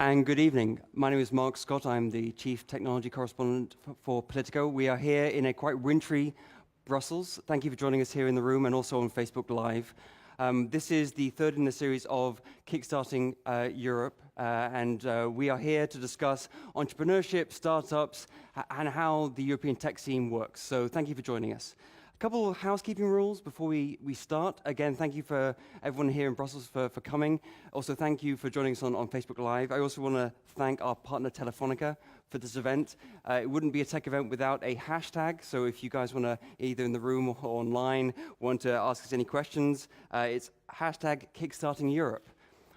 And good evening. My name is Mark Scott. I'm the Chief Technology Correspondent for Politico. We are here in a quite wintry Brussels. Thank you for joining us here in the room and also on Facebook Live. This is the third in the series of Kickstarting Europe, and we are here to discuss entrepreneurship, startups, and how the European tech scene works. So thank you for joining us. A couple of housekeeping rules before we start. Again, thank you for everyone here in Brussels for coming. Also, thank you for joining us on Facebook Live. I also want to thank our partner Telefonica for this event. It wouldn't be a tech event without a hashtag, so if you guys want to, either in the room or online, want to ask us any questions, it's hashtag Kickstarting Europe.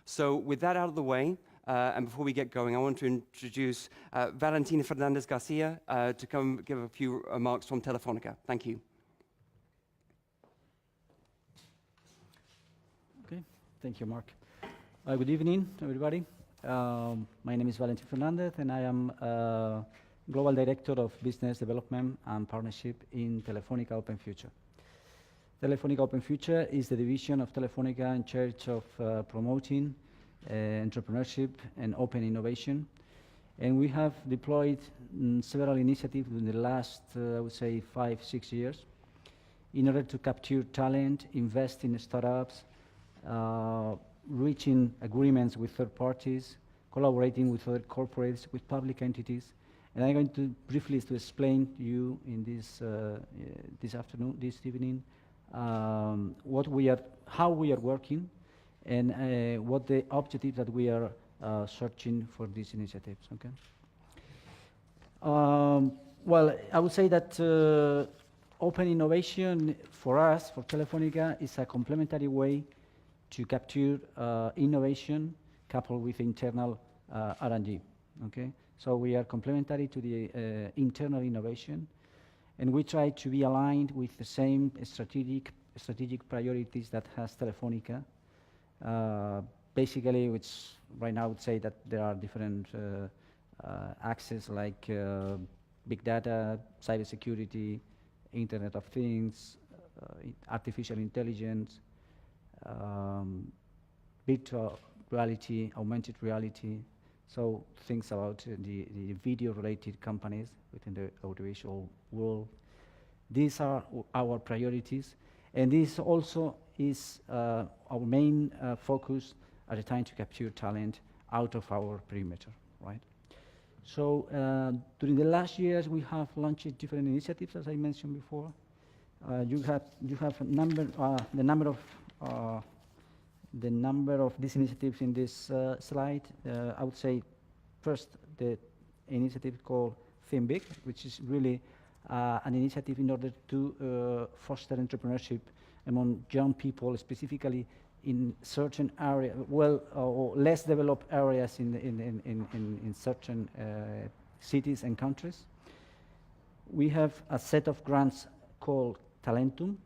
So with that out of the way, and before we get going, I want to introduce Valentina Fernandez Garcia to come give a few remarks from Telefonica. Thank you. Okay, thank you, Mark. Good evening, everybody. My name is Valentin Fernandez, and I am Global Director of Business Development and Partnership in Telefonica Open Future. Telefonica Open Future is the division of Telefonica in charge of promoting entrepreneurship and open innovation. And we have deployed several initiatives in the last, I would say, 5-6 years in order to capture talent, invest in startups, reaching agreements with third parties, collaborating with other corporates, with public entities. And I'm going to briefly to explain to you in this evening, how we are working, and what the objectives that we are searching for these initiatives. Okay. Well, I would say that open innovation for us, for Telefonica, is a complementary way to capture innovation coupled with internal R&D. Okay, so we are complementary to the internal innovation, and we try to be aligned with the same strategic priorities that has Telefonica. Basically, which right now I would say that there are different axes like big data, cybersecurity, Internet of Things, artificial intelligence, virtual reality, augmented reality, so things about the video-related companies within the audiovisual world. These are our priorities, and this also is our main focus at the time to capture talent out of our perimeter, right? So during the last years, we have launched different initiatives, as I mentioned before. You have the number of these initiatives in this slide. I would say first the initiative called Think Big, which is really an initiative in order to foster entrepreneurship among young people, specifically in certain areas, or less developed areas in certain cities and countries. We have a set of grants called Talentum.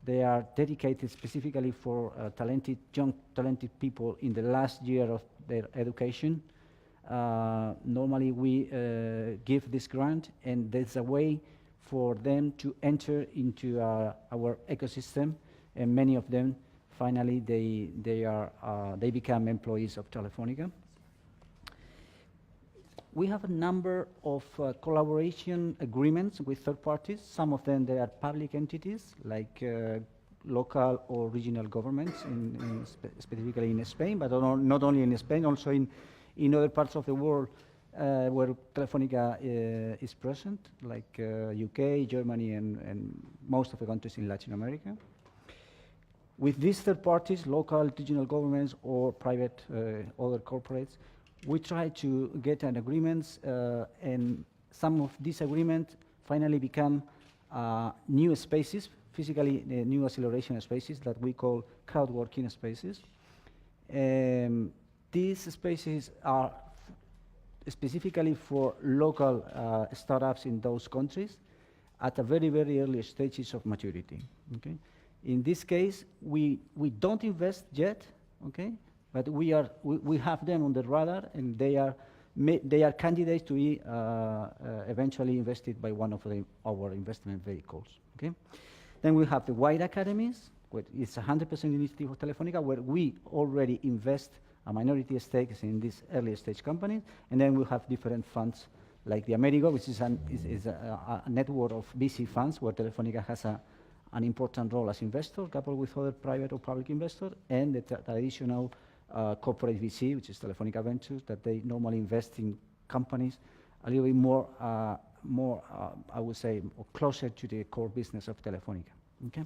They are dedicated specifically for young talented people in the last year of their education. Normally we give this grant, and there's a way for them to enter into our ecosystem, and many of them finally they become employees of Telefonica. We have a number of collaboration agreements with third parties. Some of them they are public entities like local or regional governments, specifically in Spain, but not only in Spain, also in other parts of the world where Telefonica is present, like UK, Germany, and most of the countries in Latin America. With these third parties, local, regional governments, or private other corporates, we try to get an agreements, and some of these agreements finally become new spaces, physically new acceleration spaces that we call crowdworking spaces. These spaces are specifically for local startups in those countries at a very, very early stages of maturity. Okay? In this case, we don't invest yet, okay? But we have them on the radar, and they are candidates to be eventually invested by one of our investment vehicles. Okay. Then we have the Wide Academies, which is 100% initiative of Telefonica, where we already invest a minority stake in these early stage companies. And then we have different funds like the Amerigo, which is a network of VC funds where Telefonica has an important role as investor, coupled with other private or public investors, and the traditional corporate VC, which is Telefonica Ventures, that they normally invest in companies a little bit more, I would say, closer to the core business of Telefonica. Okay.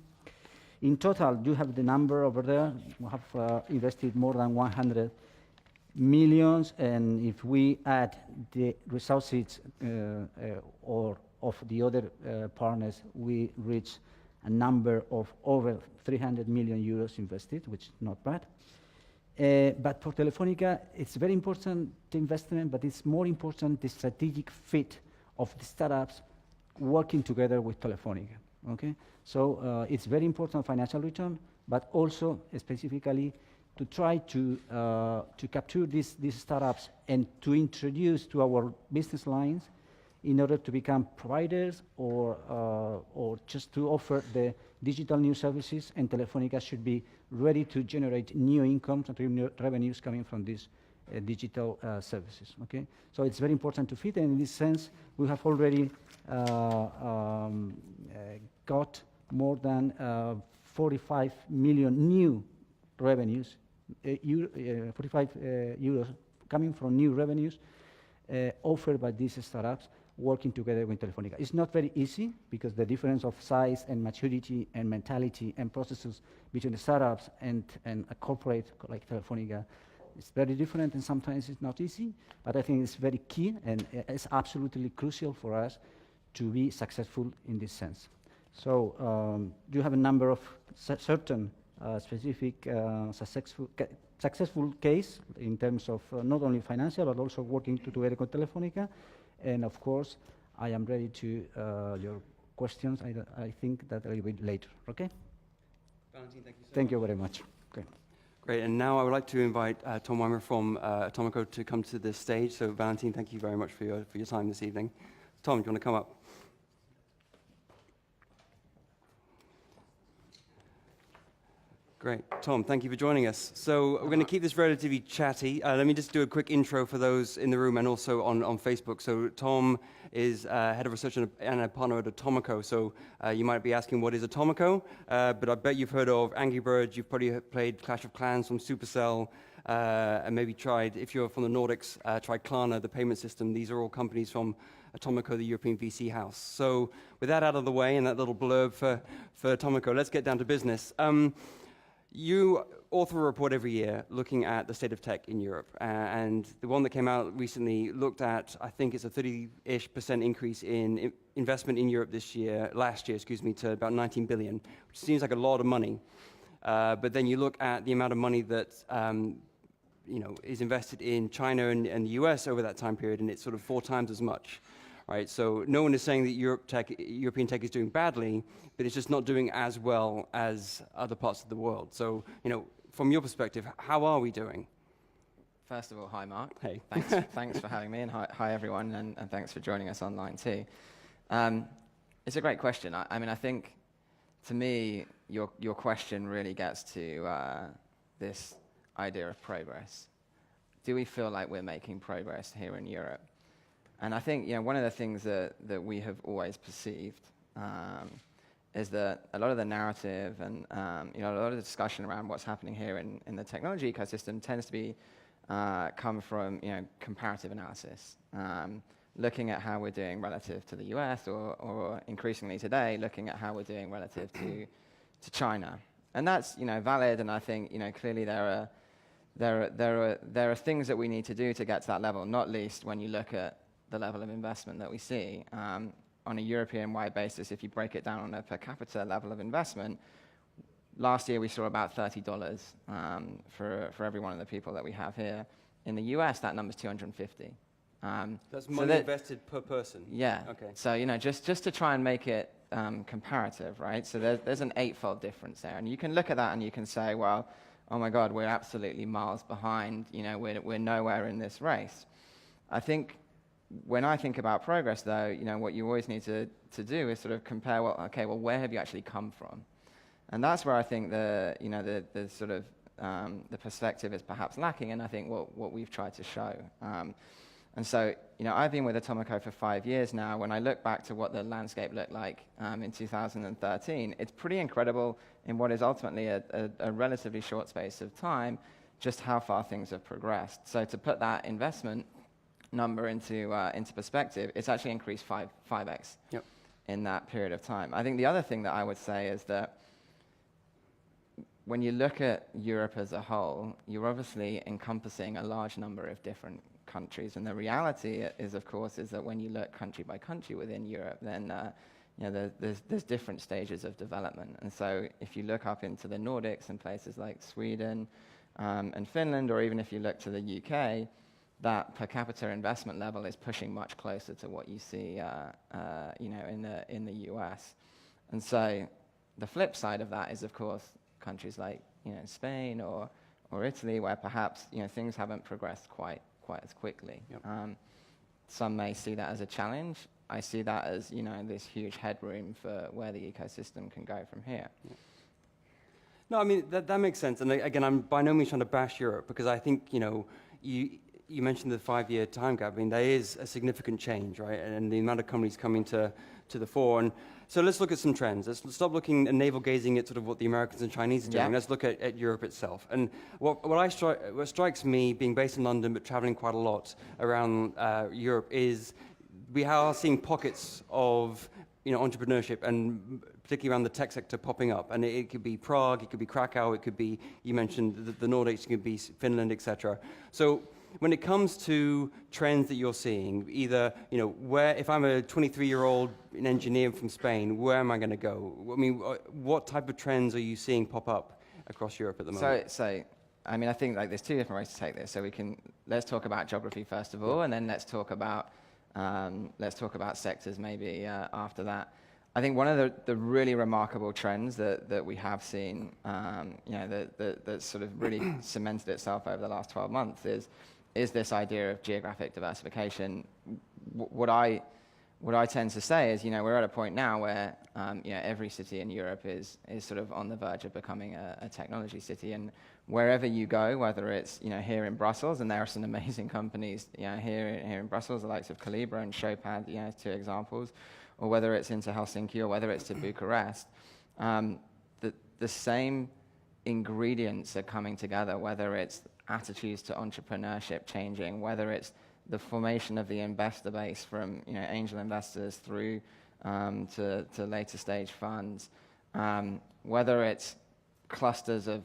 In total, you have the number over there. We have invested more than 100 millions, and if we add the resources or of the other partners, we reach a number of over 300 million euros invested, which is not bad. But for Telefonica, it's very important the investment, but it's more important the strategic fit of the startups working together with Telefonica. Okay, so it's very important financial return, but also specifically to try to capture these startups and to introduce to our business lines in order to become providers or just to offer the digital new services, and Telefonica should be ready to generate new incomes and revenues coming from these digital services. Okay, so it's very important to fit, and in this sense, we have already got more than 45 million new revenues, 45 euros coming from new revenues offered by these startups working together with Telefonica. It's not very easy because the difference of size and maturity and mentality and processes between the startups and a corporate like Telefonica is very different, and sometimes it's not easy, but I think it's very key and it's absolutely crucial for us to be successful in this sense. So you have a number of certain specific successful case in terms of not only financial but also working together with Telefonica, and of course I am ready to your questions. I think that a little bit later. Okay. Valentin, thank you so Thank much. you very much. Okay. Great, and now I would like to invite Tom Weimer from Atomico to come to the stage. So Valentin, thank you very much for your time this evening. Tom, do you want to come up? Great. Tom, thank you for joining us. So we're going to keep this relatively chatty. Let me just do a quick intro for those in the room and also on Facebook. So Tom is head of research and a partner at Atomico. So you might be asking, what is Atomico? But I bet you've heard of Angry Birds. You've probably played Clash of Clans from Supercell, and maybe tried, if you're from the Nordics, tried Klarna, the payment system. These are all companies from Atomico, the European VC house. So with that out of the way and that little blurb for Atomico, let's get down to business. You author a report every year looking at the state of tech in Europe, and the one that came out recently looked at, I think it's a 30-ish% increase in investment in Europe last year, to about 19 billion, which seems like a lot of money. But then you look at the amount of money that is invested in China and the US over that time period, and it's sort of 4 times as much. Right, so no one is saying that European tech is doing badly, but it's just not doing as well as other parts of the world. So, from your perspective, how are we doing? First of all, hi, Mark. Hey. Thanks for having me, and hi everyone, and thanks for joining us online too. It's a great question. I think, to me, your question really gets to this idea of progress. Do we feel like we're making progress here in Europe? And I think one of the things that we have always perceived is that a lot of the narrative and a lot of the discussion around what's happening here in the technology ecosystem tends to be come from comparative analysis, looking at how we're doing relative to the US, or increasingly today looking at how we're doing relative to China, and that's valid. And I think clearly there are things that we need to do to get to that level, not least when you look at the level of investment that we see on a European-wide basis. If you break it down on a per capita level of investment, last year we saw about $30 for every one of the people that we have here. In the US, that number's 250. That's money invested per person? Yeah. Okay. So just to try and make it comparative, right? So there's an 8-fold difference there, and you can look at that and you can say, well, oh my God, we're absolutely miles behind. We're nowhere in this race. I think, when I think about progress, though, what you always need to do is sort of compare, where have you actually come from? And that's where I think the sort of the perspective is perhaps lacking, and I think what we've tried to show. And so, I've been with Atomico for 5 years now. When I look back to what the landscape looked like in 2013, it's pretty incredible in what is ultimately a relatively short space of time, just how far things have progressed. So to put that investment number into perspective, it's actually increased 5x in that period of time. I think the other thing that I would say is that when you look at Europe as a whole, you're obviously encompassing a large number of different countries, and the reality is, of course, is that when you look country by country within Europe, then there's different stages of development. And so if you look up into the Nordics and places like Sweden and Finland, or even if you look to the UK, that per capita investment level is pushing much closer to what you see in the US. And so the flip side of that is, of course, countries like Spain or Italy, where perhaps things haven't progressed quite as quickly. Some may see that as a challenge. I see that as this huge headroom for where the ecosystem can go from here. No, I mean that makes sense. And again, I'm by no means trying to bash Europe, because I think you mentioned the 5-year time gap. I mean, there is a significant change, right? And the amount of companies coming to the fore. And so let's look at some trends. Let's stop looking and navel-gazing at sort of what the Americans and Chinese are doing. Let's look at Europe itself. And what strikes me, being based in London but traveling quite a lot around Europe, is we are seeing pockets of entrepreneurship, and particularly around the tech sector, popping up. And it could be Prague, it could be Krakow, it could be, you mentioned the Nordics, it could be Finland, etc. So when it comes to trends that you're seeing, either, where, if I'm a 23-year-old engineer from Spain, where am I going to go? I mean, what type of trends are you seeing pop up across Europe at the moment? So I mean, I think there's two different ways to take this. So let's talk about geography first of all, and then let's talk about sectors maybe after that. I think one of the really remarkable trends that we have seen, that sort of really cemented itself over the last 12 months is this idea of geographic diversification. What I tend to say is, we're at a point now where every city in Europe is sort of on the verge of becoming a technology city, and wherever you go, whether it's here in Brussels, and there are some amazing companies here in Brussels, the likes of Calibra and Showpad, 2 examples, or whether it's into Helsinki or whether it's to Bucharest, the same ingredients are coming together, whether it's attitudes to entrepreneurship changing, whether it's the formation of the investor base from angel investors through to later stage funds, whether it's clusters of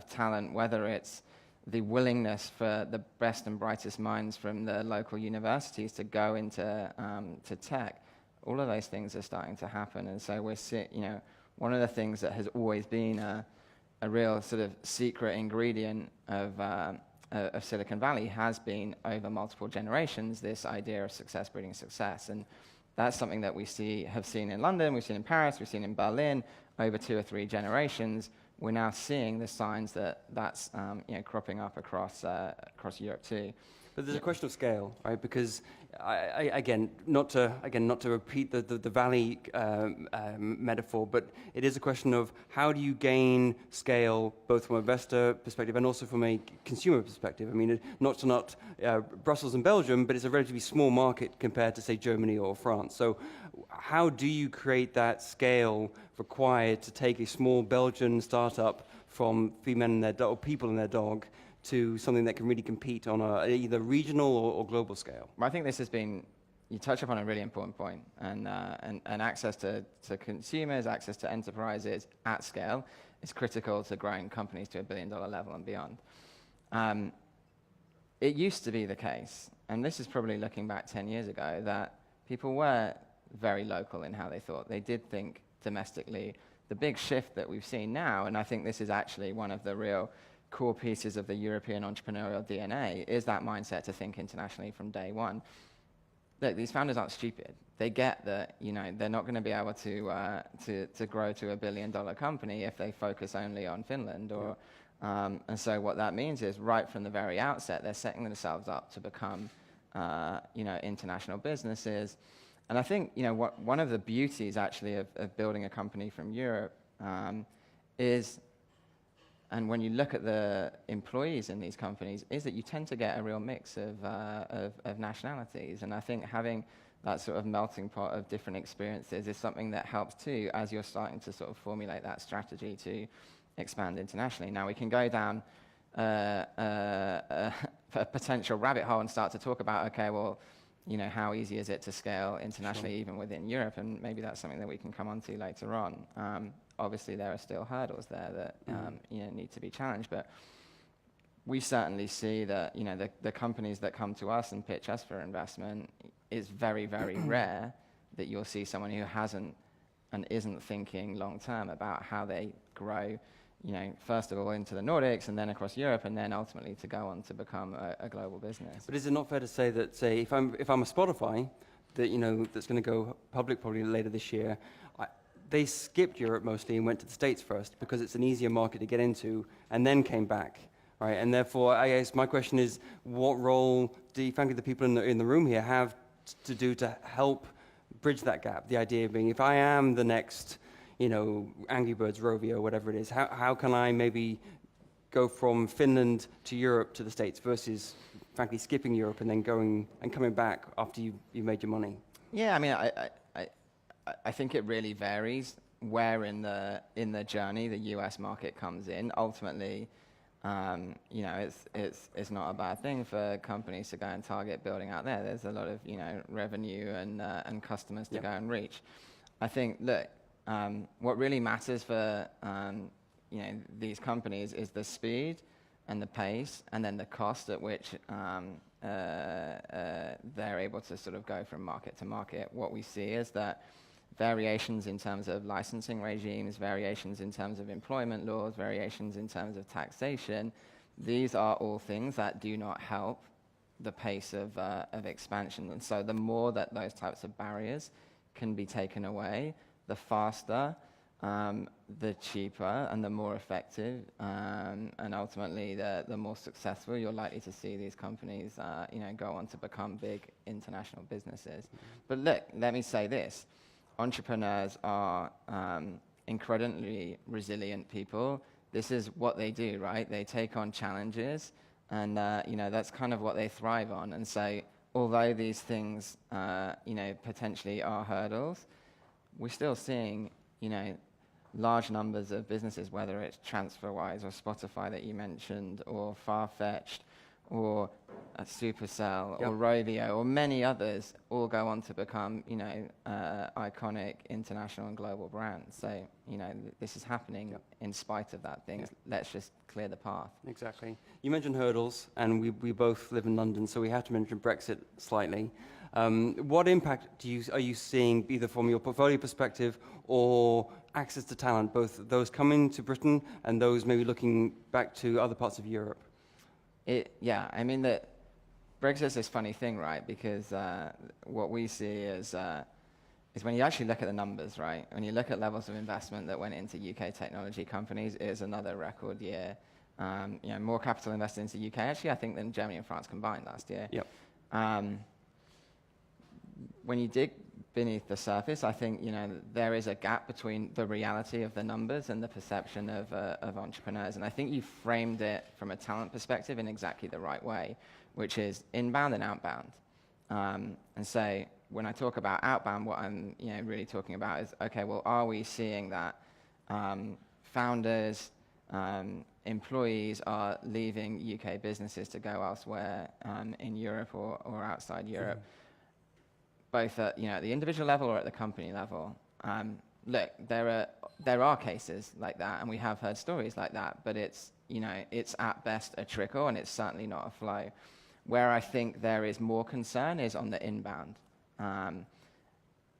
talent, whether it's the willingness for the best and brightest minds from the local universities to go into to tech. All of those things are starting to happen, and so we're one of the things that has always been a real sort of secret ingredient of Silicon Valley has been, over multiple generations, this idea of success breeding success. And that's something that we have seen in London, we've seen in Paris, we've seen in Berlin over 2 or 3 generations. We're now seeing the signs that's cropping up across Europe too. But there's a question of scale, right? Because not to repeat the Valley metaphor, but it is a question of how do you gain scale, both from an investor perspective and also from a consumer perspective. I mean, not Brussels and Belgium, but it's a relatively small market compared to, say, Germany or France. So how do you create that scale required to take a small Belgian startup from 3 men and their dog, or people and their dog, to something that can really compete on either regional or global scale? Well, I think this has been, you touch upon a really important point, and access to consumers, access to enterprises at scale is critical to growing companies to $1 billion level and beyond. It used to be the case, and this is probably looking back 10 years ago, that people were very local in how they thought. They did think domestically. The big shift that we've seen now, and I think this is actually one of the real core pieces of the European entrepreneurial DNA, is that mindset to think internationally from day one. Look, these founders aren't stupid. They get that they're not going to be able to grow to $1 billion company if they focus only on Finland. And so what that means is, right from the very outset, they're setting themselves up to become international businesses. And I think one of the beauties actually of building a company from Europe is and when you look at the employees in these companies, is that you tend to get a real mix of nationalities. And I think having that sort of melting pot of different experiences is something that helps too, as you're starting to sort of formulate that strategy to expand internationally. Now we can go down a potential rabbit hole and start to talk about, okay, well, you know, how easy is it to scale internationally, even within Europe? And maybe that's something that we can come on to later on. Obviously, there are still hurdles there that you know, need to be challenged, but we certainly see that, you know, the companies that come to us and pitch us for investment, it's very, very rare that you'll see someone who hasn't and isn't thinking long term about how they grow, you know, first of all into the Nordics and then across Europe, and then ultimately to go on to become a global business. But is it not fair to say that, say, if I'm a Spotify, that, you know, that's going to go public probably later this year, they skipped Europe mostly and went to the States first because it's an easier market to get into, and then came back, right? And therefore, I guess my question is, what role do, frankly, the people in the room here have to do to help bridge that gap? The idea being, if I am the next, you know, Angry Birds, Rovio, whatever it is, how can I maybe go from Finland to Europe to the States versus, frankly, skipping Europe and then going and coming back after you made your money? Yeah, I mean, I think it really varies where in the journey the US market comes in. Ultimately, you know, it's not a bad thing for companies to go and target building out there. There's a lot of, you know, revenue and customers to go and reach. I think, look, what really matters for you know, these companies is the speed and the pace, and then the cost at which they're able to sort of go from market to market. What we see is that variations in terms of licensing regimes, variations in terms of employment laws, variations in terms of taxation, these are all things that do not help the pace of expansion. And so the more that those types of barriers can be taken away, the faster, the cheaper, and the more effective, and ultimately the more successful you're likely to see these companies you know, go on to become big international businesses. But look, let me say this. Entrepreneurs are incredibly resilient people. This is what they do, right? They take on challenges, and you know, that's kind of what they thrive on. And so, although these things, you know, potentially are hurdles, we're still seeing, you know, large numbers of businesses, whether it's TransferWise or Spotify that you mentioned, or Farfetched, or Supercell, or Rovio, or many others, all go on to become, you know, iconic international and global brands. So, you know, this is happening in spite of that thing. Let's just clear the path. Exactly. You mentioned hurdles, and we both live in London, so we have to mention Brexit slightly. What impact are you seeing, either from your portfolio perspective or access to talent, both those coming to Britain and those maybe looking back to other parts of Europe? Yeah, I mean, that Brexit's this funny thing, right? Because what we see is when you actually look at the numbers, right? When you look at levels of investment that went into UK technology companies, it is another record year. You know, more capital invested into the UK, actually, I think, than Germany and France combined last year. Yep. When you dig beneath the surface, I think, you know, there is a gap between the reality of the numbers and the perception of entrepreneurs. And I think you framed it from a talent perspective in exactly the right way, which is inbound and outbound. And so when I talk about outbound, what I'm, you know, really talking about is, okay, well, are we seeing that founders, employees are leaving UK businesses to go elsewhere in Europe or outside Europe? Both at, you know, at the individual level or at the company level. Look, there are cases like that, and we have heard stories like that, but it's, you know, it's at best a trickle, and it's certainly not a flow. Where I think there is more concern is on the inbound.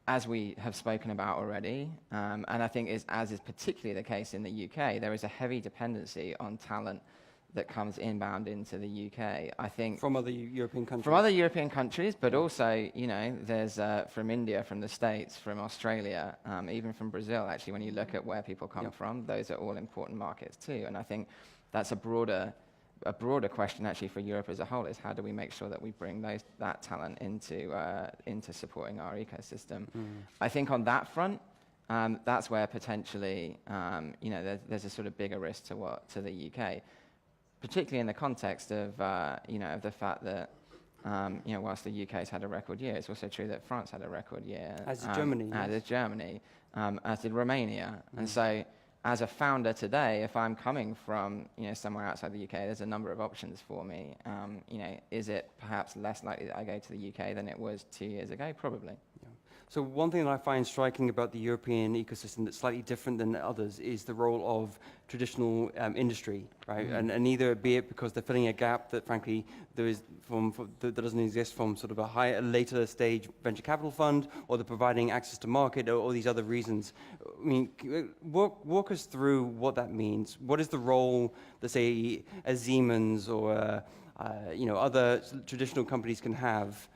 As we have spoken about already, and I think as is particularly the case in the UK, there is a heavy dependency on talent that comes inbound into the UK. I think From other European countries? From other European countries, but also, you know, there's from India, from the States, from Australia, even from Brazil, actually, when you look at where people come from, those are all important markets too. And I think that's a broader question actually for Europe as a whole, is how do we make sure that we bring that talent into supporting our ecosystem. I think on that front, that's where potentially, there's a sort of bigger risk to the UK, particularly in the context of, of the fact that, whilst the UK's had a record year, it's also true that France had a record year. As did Germany. As did Germany, as did Romania. And so, as a founder today, if I'm coming from, somewhere outside the UK, there's a number of options for me. Is it perhaps less likely that I go to the UK than it was 2 years ago? Probably. Yeah. So one thing that I find striking about the European ecosystem that's slightly different than others is the role of traditional industry, right? And either be it because they're filling a gap that frankly there is that doesn't exist from sort of a later stage venture capital fund, or they're providing access to market, or all these other reasons. I mean, walk us through what that means. What is the role that, say, a Siemens or other traditional companies can have?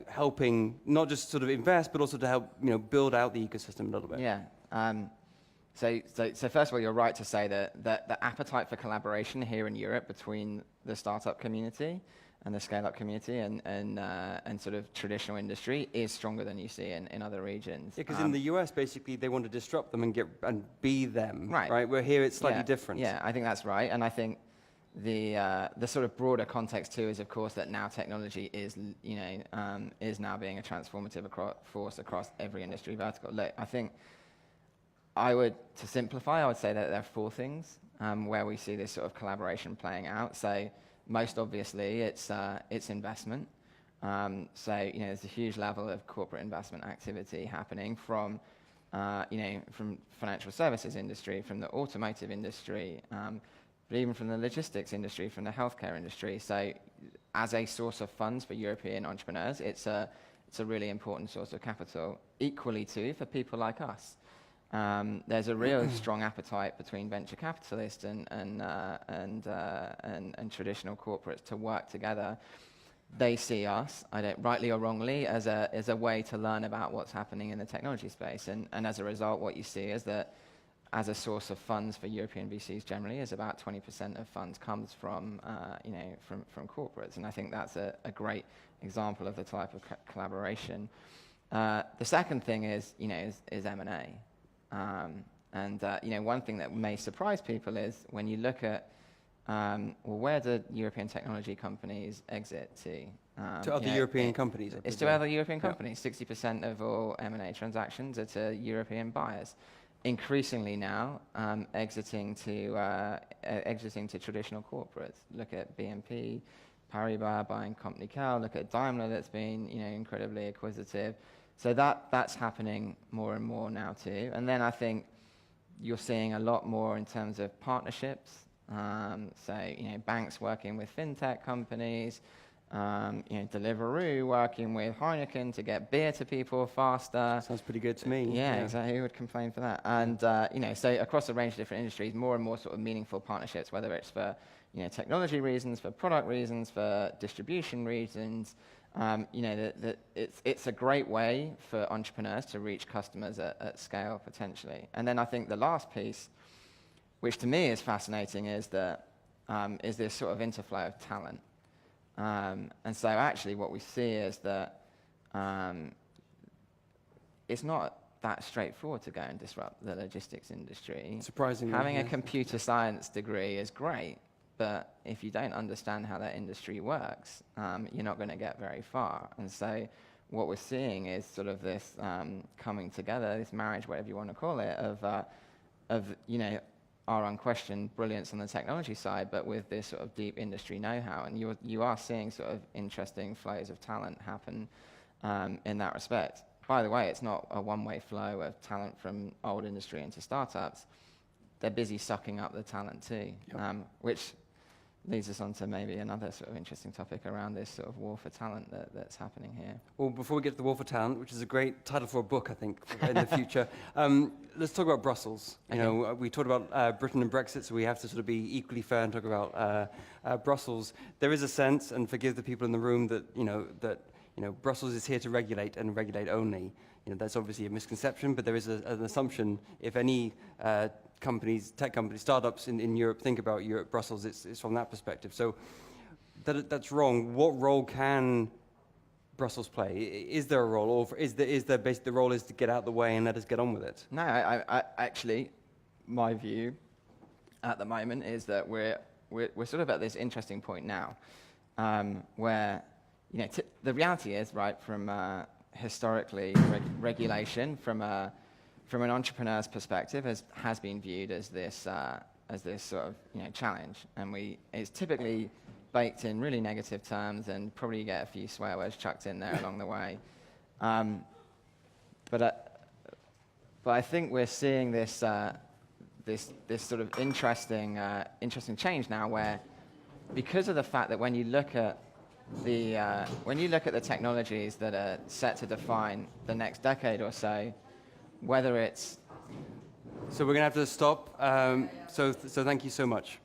Helping not just sort of invest, but also to help build out the ecosystem a little bit. Yeah. So first of all, you're right to say that the appetite for collaboration here in Europe between the startup community and the scale-up community and sort of traditional industry is stronger than you see in other regions. Yeah, because in the US, basically, they want to disrupt them and be them. Right. Where here it's slightly different. Yeah, I think that's right, and I think the sort of broader context too is, of course, that now technology is now being a transformative force across every industry vertical. Look, I think to simplify, I would say that there are four things where we see this sort of collaboration playing out. So most obviously, it's investment. There's a huge level of corporate investment activity happening from financial services industry, from the automotive industry. But even from the logistics industry, from the healthcare industry. So as a source of funds for European entrepreneurs, it's a really important source of capital. Equally, too, for people like us. There's a real strong appetite between venture capitalists and traditional corporates to work together. They see us, rightly or wrongly, as a way to learn about what's happening in the technology space. And as a result, what you see is that as a source of funds for European VCs generally, is about 20% of funds comes from corporates, and I think that's a great example of the type of collaboration. The second thing is M&A, one thing that may surprise people is when you look at where do European technology companies exit to? To other European companies. It's to other European companies. 60% of all M&A transactions are to European buyers. Increasingly now, exiting to traditional corporates. Look at BNP Paribas buying Company Cal. Look at Daimler, that's been incredibly acquisitive. So that's happening more and more now too. And then I think you're seeing a lot more in terms of partnerships. Banks working with fintech companies. Deliveroo working with Heineken to get beer to people faster. Sounds pretty good to me. Yeah, exactly. Who would complain for that? And so across a range of different industries, more and more sort of meaningful partnerships, whether it's for technology reasons, for product reasons, for distribution reasons. It's a great way for entrepreneurs to reach customers at scale potentially. And then I think the last piece, which to me is fascinating, is this sort of interflow of talent. And so actually what we see is that it's not that straightforward to go and disrupt the logistics industry. Surprisingly. Having a computer science degree is great, but if you don't understand how that industry works, you're not going to get very far. And so what we're seeing is sort of this coming together, this marriage, whatever you want to call it, of our unquestioned brilliance on the technology side, but with this sort of deep industry know-how. And you are seeing sort of interesting flows of talent happen in that respect. By the way, it's not a one-way flow of talent from old industry into startups. They're busy sucking up the talent too, which leads us on to maybe another sort of interesting topic around this sort of war for talent that's happening here. Well, before we get to the war for talent, which is a great title for a book, I think, in the future, let's talk about Brussels. Okay. We talked about Britain and Brexit, so we have to sort of be equally fair and talk about Brussels. There is a sense, and forgive the people in the room, that Brussels is here to regulate and regulate only. That's obviously a misconception, but there is an assumption if any tech companies, startups in Europe think about Europe, Brussels, it's from that perspective. So that's wrong. What role can Brussels play? Is there a role, or is there basically the role is to get out the way and let us get on with it? No, I actually, my view at the moment is that we're sort of at this interesting point now, where the reality is, right, from historically regulation from an entrepreneur's perspective has been viewed as this sort of challenge, and it's typically baked in really negative terms, and probably get a few swear words chucked in there along the way. But I think we're seeing this sort of interesting change now, where because of the fact that when you look at the technologies that are set to define the next decade or so, whether it's So we're going to have to stop. So thank you so much.